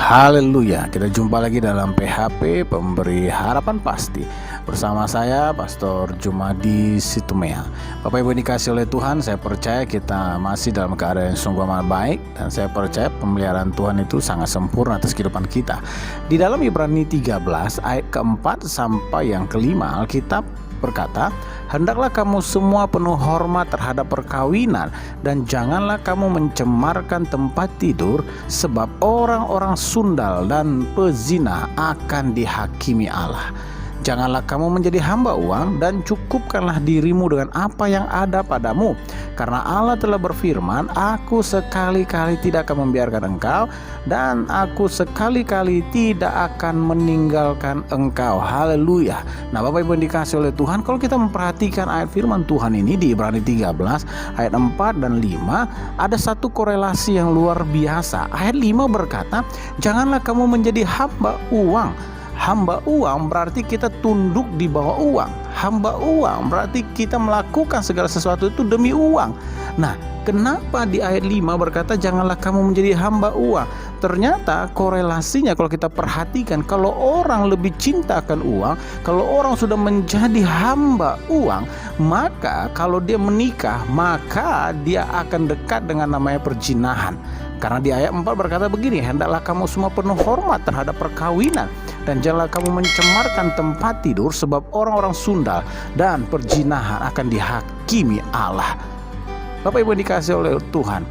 Haleluya, kita jumpa lagi dalam PHP Pemberi Harapan Pasti bersama saya Pastor Jumadi Situmea. Bapak Ibu dikasih oleh Tuhan, saya percaya kita masih dalam keadaan yang sungguh amat baik, dan saya percaya pemeliharaan Tuhan itu sangat sempurna atas kehidupan kita. Di dalam Ibrani 13 ayat keempat sampai yang kelima, Alkitab berkata, "Hendaklah kamu semua penuh hormat terhadap perkawinan, dan janganlah kamu mencemarkan tempat tidur, sebab orang-orang sundal dan pezina akan dihakimi Allah. Janganlah kamu menjadi hamba uang, dan cukupkanlah dirimu dengan apa yang ada padamu. Karena Allah telah berfirman, Aku sekali-kali tidak akan membiarkan engkau, dan Aku sekali-kali tidak akan meninggalkan engkau." Haleluya. Nah, Bapak Ibu yang dikasih oleh Tuhan, kalau kita memperhatikan ayat firman Tuhan ini di Ibrani 13 ayat 4 dan 5, ada satu korelasi yang luar biasa. Ayat 5 berkata, "Janganlah kamu menjadi hamba uang." Hamba uang berarti kita tunduk di bawah uang. Hamba uang berarti kita melakukan segala sesuatu itu demi uang. Nah, kenapa di ayat 5 berkata janganlah kamu menjadi hamba uang? Ternyata korelasinya kalau kita perhatikan, kalau orang lebih cinta akan uang, kalau orang sudah menjadi hamba uang, maka kalau dia menikah, maka dia akan dekat dengan namanya perzinahan. Karena di ayat 4 berkata begini, "Hendaklah kamu semua penuh hormat terhadap perkawinan, dan janganlah kamu mencemarkan tempat tidur, sebab orang-orang sundal dan perzinahan akan dihakimi Allah." Bapak Ibu dikasih oleh Tuhan,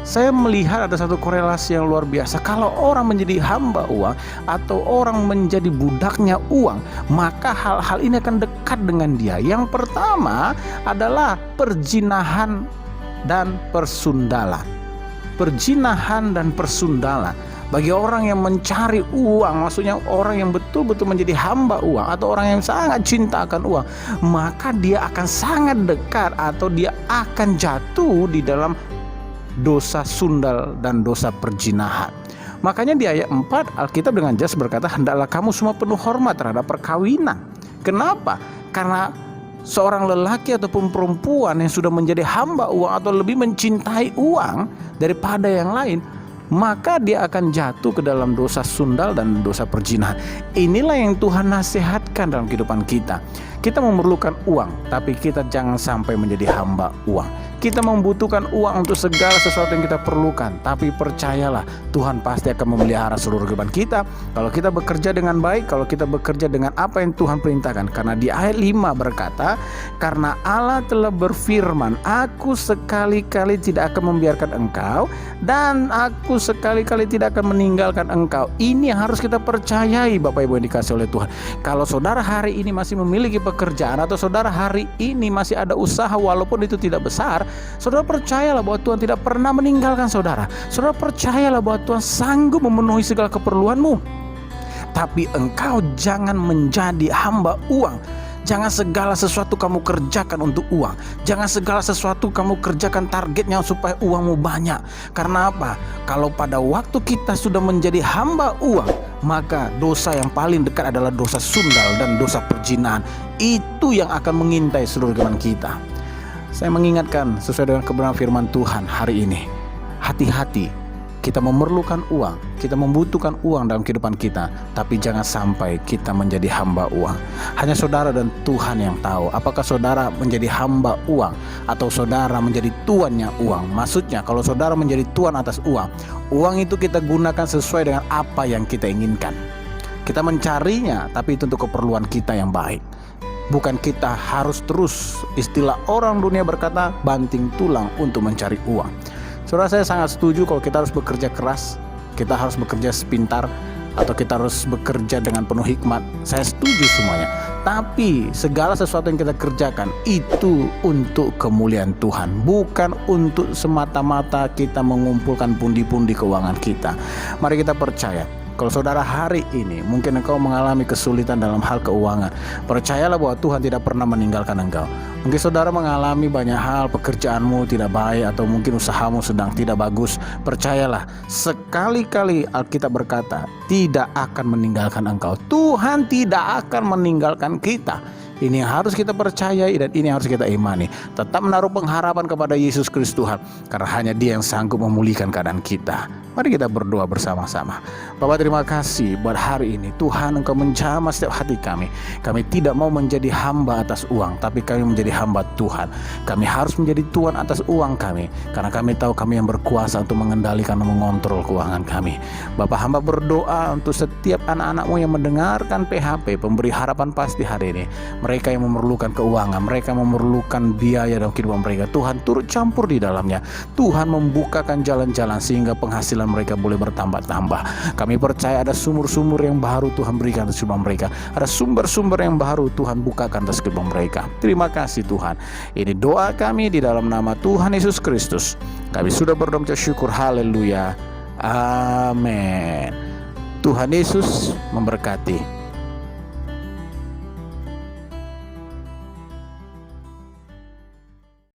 saya melihat ada satu korelasi yang luar biasa. Kalau orang menjadi hamba uang atau orang menjadi budaknya uang, maka hal-hal ini akan dekat dengan dia. Yang pertama adalah perzinahan dan persundalan. Perzinahan dan persundalan bagi orang yang mencari uang, maksudnya orang yang betul-betul menjadi hamba uang atau orang yang sangat cinta akan uang, maka dia akan sangat dekat atau dia akan jatuh di dalam dosa sundal dan dosa perzinahan. Makanya di ayat 4 Alkitab dengan jelas berkata, "Hendaklah kamu semua penuh hormat terhadap perkawinan." Kenapa? Karena seorang lelaki ataupun perempuan yang sudah menjadi hamba uang atau lebih mencintai uang daripada yang lain, maka dia akan jatuh ke dalam dosa sundal dan dosa perzinahan. Inilah yang Tuhan nasihatkan dalam kehidupan kita. Kita memerlukan uang, tapi kita jangan sampai menjadi hamba uang. Kita membutuhkan uang untuk segala sesuatu yang kita perlukan, tapi percayalah Tuhan pasti akan memelihara seluruh kehidupan kita kalau kita bekerja dengan baik, kalau kita bekerja dengan apa yang Tuhan perintahkan. Karena di ayat 5 berkata, "Karena Allah telah berfirman, Aku sekali-kali tidak akan membiarkan engkau, dan Aku sekali-kali tidak akan meninggalkan engkau." Ini yang harus kita percayai, Bapak Ibu yang dikasih oleh Tuhan. Kalau saudara hari ini masih memiliki pekerjaan, atau saudara hari ini masih ada usaha walaupun itu tidak besar, saudara percayalah bahwa Tuhan tidak pernah meninggalkan saudara. Saudara percayalah bahwa Tuhan sanggup memenuhi segala keperluanmu. Tapi engkau jangan menjadi hamba uang. Jangan segala sesuatu kamu kerjakan untuk uang. Jangan segala sesuatu kamu kerjakan targetnya supaya uangmu banyak. Karena apa? Kalau pada waktu kita sudah menjadi hamba uang, maka dosa yang paling dekat adalah dosa sundal dan dosa perzinahan. Itu yang akan mengintai seluruh kehidupan kita. Saya mengingatkan sesuai dengan kebenaran firman Tuhan hari ini. Hati-hati, kita memerlukan uang, kita membutuhkan uang dalam kehidupan kita, tapi jangan sampai kita menjadi hamba uang. Hanya saudara dan Tuhan yang tahu apakah saudara menjadi hamba uang atau saudara menjadi tuannya uang. Maksudnya kalau saudara menjadi tuan atas uang, uang itu kita gunakan sesuai dengan apa yang kita inginkan. Kita mencarinya, tapi itu untuk keperluan kita yang baik. Bukan kita harus terus, istilah orang dunia berkata, banting tulang untuk mencari uang. Saudara, saya sangat setuju kalau kita harus bekerja keras, kita harus bekerja sepintar, atau kita harus bekerja dengan penuh hikmat. Saya setuju semuanya. Tapi segala sesuatu yang kita kerjakan itu untuk kemuliaan Tuhan, bukan untuk semata-mata kita mengumpulkan pundi-pundi keuangan kita. Mari kita percaya, kalau saudara hari ini mungkin engkau mengalami kesulitan dalam hal keuangan, percayalah bahwa Tuhan tidak pernah meninggalkan engkau. Mungkin saudara mengalami banyak hal, pekerjaanmu tidak baik atau mungkin usahamu sedang tidak bagus. Percayalah, sekali-kali Alkitab berkata, tidak akan meninggalkan engkau. Tuhan tidak akan meninggalkan kita. Ini yang harus kita percayai dan ini yang harus kita imani. Tetap menaruh pengharapan kepada Yesus Kristus Tuhan, karena hanya Dia yang sanggup memulihkan keadaan kita. Mari kita berdoa bersama-sama. Bapa, terima kasih buat hari ini. Tuhan, Engkau menjamah setiap hati kami. Kami tidak mau menjadi hamba atas uang, tapi kami menjadi hamba Tuhan. Kami harus menjadi tuan atas uang kami, karena kami tahu kami yang berkuasa untuk mengendalikan dan mengontrol keuangan kami. Bapak, hamba berdoa untuk setiap anak-anak-Mu yang mendengarkan PHP, pemberi harapan pasti hari ini. Mereka yang memerlukan keuangan, mereka memerlukan biaya dalam kehidupan mereka. Tuhan, turut campur di dalamnya. Tuhan, membukakan jalan-jalan sehingga penghasilan mereka boleh bertambah-tambah. Kami percaya ada sumur-sumur yang baru Tuhan berikan atas kehidupan mereka. Ada sumber-sumber yang baru Tuhan bukakan atas kehidupan mereka. Terima kasih Tuhan. Ini doa kami di dalam nama Tuhan Yesus Kristus. Kami sudah berdoa syukur. Haleluya. Amin. Tuhan Yesus memberkati.